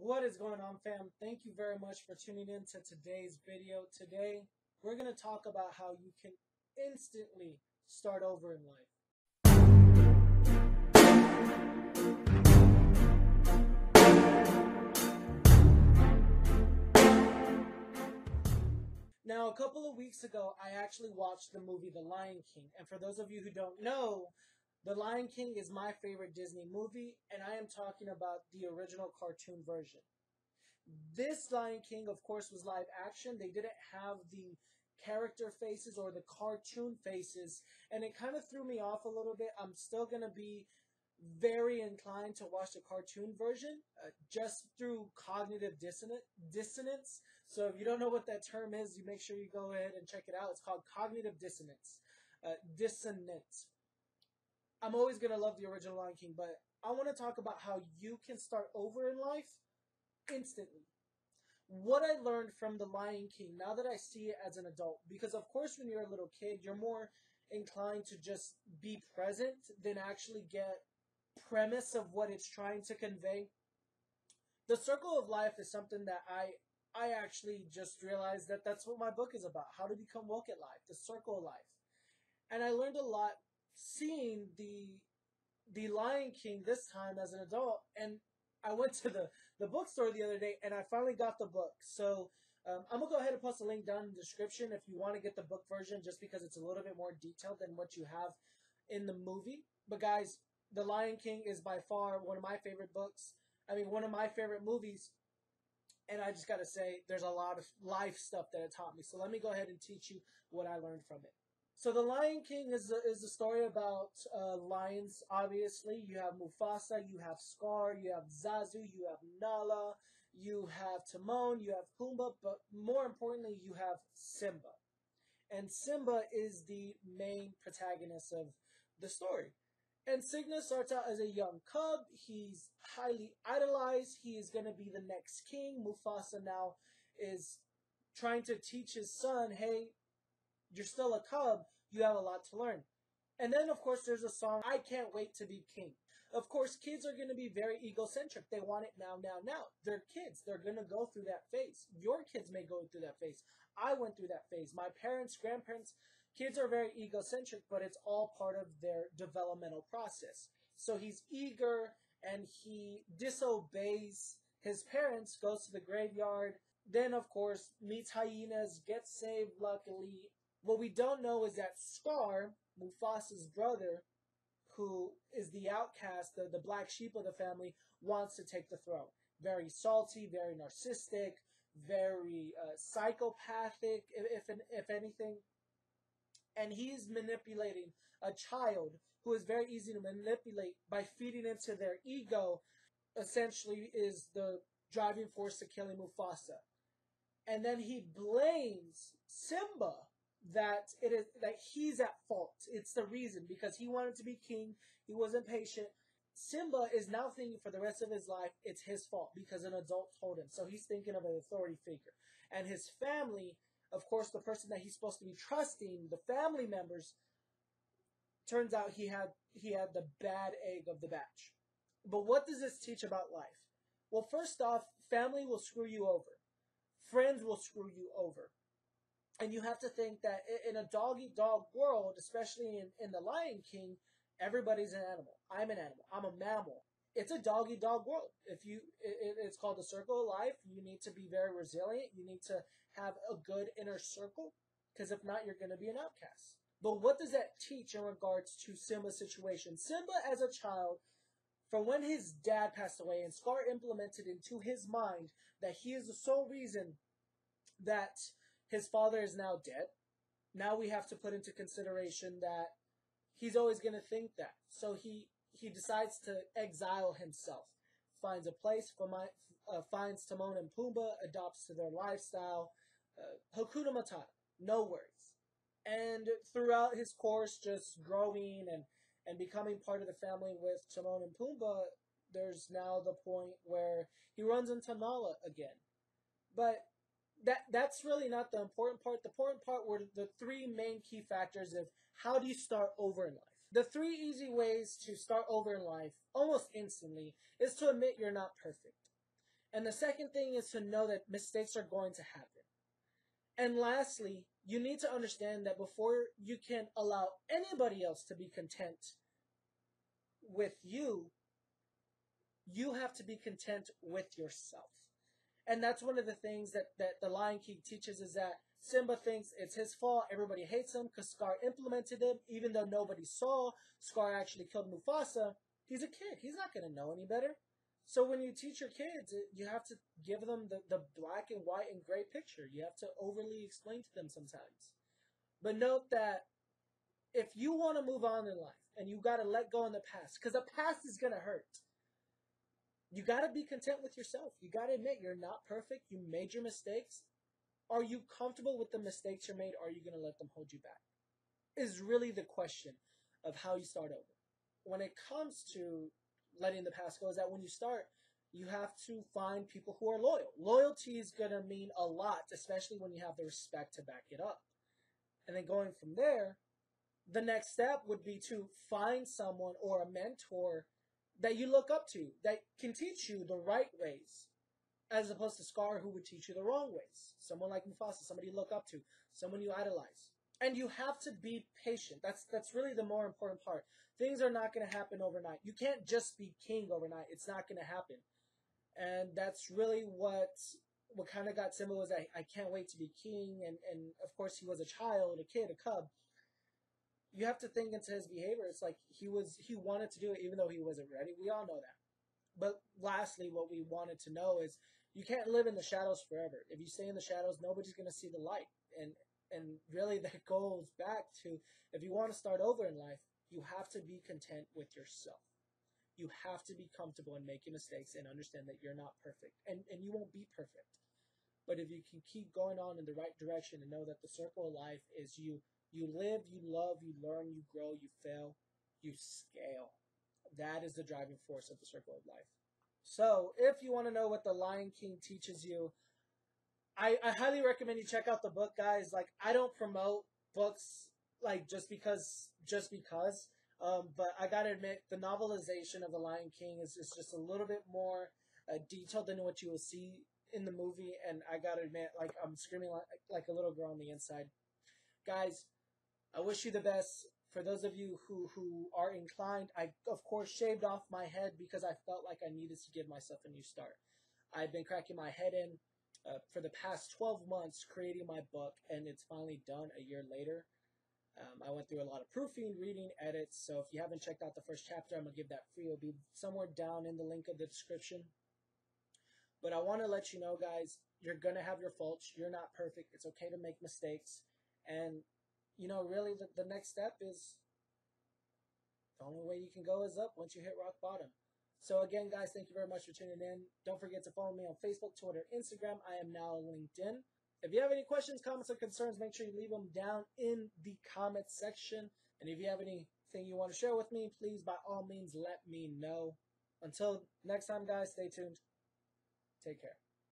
What is going on, fam? Thank you very much for tuning in to today's video. Today, we're going to talk about how you can instantly start over in life. Now, a couple of weeks ago, I actually watched the movie The Lion King. And for those of you who don't know, The Lion King is my favorite Disney movie, and I am talking about the original cartoon version. This Lion King, of course, was live action. They didn't have the character faces or the cartoon faces, and it kind of threw me off a little bit. I'm still going to be very inclined to watch the cartoon version just through cognitive dissonance. So if you don't know what that term is, you make sure you go ahead and check it out. It's called cognitive dissonance. Dissonance. I'm always going to love the original Lion King, but I want to talk about how you can start over in life instantly. What I learned from The Lion King, now that I see it as an adult, because of course when you're a little kid, you're more inclined to just be present than actually get premise of what it's trying to convey. The circle of life is something that I actually just realized that that's what my book is about. How to become woke at life, the circle of life. And I learned a lot seeing the Lion King this time as an adult, and I went to the bookstore the other day and I finally got the book. So I'm gonna go ahead and post a link down in the description if you want to get the book version, just because it's a little bit more detailed than what you have in the movie. But guys, The Lion King is by far one of my favorite books. I mean, one of my favorite movies. And I just gotta say, there's a lot of life stuff that it taught me. So let me go ahead and teach you what I learned from it. So The Lion King is a story about lions, obviously. You have Mufasa, you have Scar, you have Zazu, you have Nala, you have Timon, you have Pumbaa, but more importantly, you have Simba. And Simba is the main protagonist of the story. And Cygnus starts out as a young cub. He's highly idolized. He is going to be the next king. Mufasa now is trying to teach his son, hey, you're still a cub, you have a lot to learn. And then, of course, there's a song, I Can't Wait to Be King. Of course, kids are going to be very egocentric. They want it now, now, now. They're kids. They're going to go through that phase. Your kids may go through that phase. I went through that phase. My parents, grandparents, kids are very egocentric, but it's all part of their developmental process. So he's eager and he disobeys his parents, goes to the graveyard, then, of course, meets hyenas, gets saved luckily. What we don't know is that Scar, Mufasa's brother, who is the outcast, the black sheep of the family, wants to take the throne. Very salty, very narcissistic, very psychopathic, if anything. And he's manipulating a child who is very easy to manipulate by feeding into their ego, essentially is the driving force to killing Mufasa. And then he blames Simba that he's at fault. It's the reason, because he wanted to be king, he wasn't patient. Simba is now thinking for the rest of his life it's his fault because an adult told him. So he's thinking of an authority figure. And his family, of course, the person that he's supposed to be trusting, the family members, turns out he had the bad egg of the batch. But what does this teach about life? Well, first off, family will screw you over. Friends will screw you over. And you have to think that in a dog-eat-dog world, especially in The Lion King, everybody's an animal. I'm an animal. I'm a mammal. It's a dog-eat-dog world. It's called the circle of life. You need to be very resilient. You need to have a good inner circle, because if not, you're going to be an outcast. But what does that teach in regards to Simba's situation? Simba, as a child, from when his dad passed away, and Scar implemented into his mind that he is the sole reason that his father is now dead. Now we have to put into consideration that he's always going to think that. So he decides to exile himself, finds a place, finds Timon and Pumbaa, adopts to their lifestyle. Hakuna Matata, no worries. And throughout his course, just growing and becoming part of the family with Timon and Pumbaa, there's now the point where he runs into Nala again. But that's really not the important part. The important part were the three main key factors of how do you start over in life. The three easy ways to start over in life almost instantly is to admit you're not perfect. And the second thing is to know that mistakes are going to happen. And lastly, you need to understand that before you can allow anybody else to be content with you, you have to be content with yourself. And that's one of the things that the Lion King teaches, is that Simba thinks it's his fault. Everybody hates him because Scar implemented him, even though nobody saw Scar actually killed Mufasa. He's a kid. He's not going to know any better. So when you teach your kids, you have to give them the black and white and gray picture. You have to overly explain to them sometimes. But note that if you want to move on in life and you got to let go in the past, because the past is going to hurt, you got to be content with yourself. You got to admit you're not perfect. You made your mistakes. Are you comfortable with the mistakes you made? Or are you going to let them hold you back? Is really the question of how you start over. When it comes to letting the past go, is that when you start, you have to find people who are loyal. Loyalty is going to mean a lot, especially when you have the respect to back it up. And then going from there, the next step would be to find someone or a mentor that you look up to, that can teach you the right ways, as opposed to Scar, who would teach you the wrong ways. Someone like Mufasa, somebody you look up to, someone you idolize. And you have to be patient. That's really the more important part. Things are not going to happen overnight. You can't just be king overnight. It's not going to happen. And that's really what kind of got Simba, was I can't wait to be king. And of course he was a child, a kid, a cub. You have to think into his behavior. It's like he wanted to do it even though he wasn't ready. We all know that. But lastly, what we wanted to know is you can't live in the shadows forever. If you stay in the shadows, nobody's going to see the light. And really that goes back to, if you want to start over in life, you have to be content with yourself. You have to be comfortable in making mistakes and understand that you're not perfect. And you won't be perfect. But if you can keep going on in the right direction and know that the circle of life is you live, you love, you learn, you grow, you fail, you scale. That is the driving force of the circle of life. So if you want to know what the Lion King teaches you, I highly recommend you check out the book, guys. Like, I don't promote books like just because. But I gotta admit, the novelization of The Lion King is just a little bit more detailed than what you will see in the movie. And I gotta admit, like, I'm screaming like a little girl on the inside. Guys, I wish you the best. For those of you who are inclined, I, of course, shaved off my head because I felt like I needed to give myself a new start. I've been cracking my head in for the past 12 months creating my book, and it's finally done a year later. I went through a lot of proofing, reading, edits, so if you haven't checked out the first chapter, I'm going to give that free. It'll be somewhere down in the link of the description. But I want to let you know, guys, you're going to have your faults. You're not perfect. It's okay to make mistakes. And you know, really, the next step is the only way you can go is up once you hit rock bottom. So again, guys, thank you very much for tuning in. Don't forget to follow me on Facebook, Twitter, Instagram. I am now on LinkedIn. If you have any questions, comments, or concerns, make sure you leave them down in the comments section. And if you have anything you want to share with me, please, by all means, let me know. Until next time, guys, stay tuned. Take care.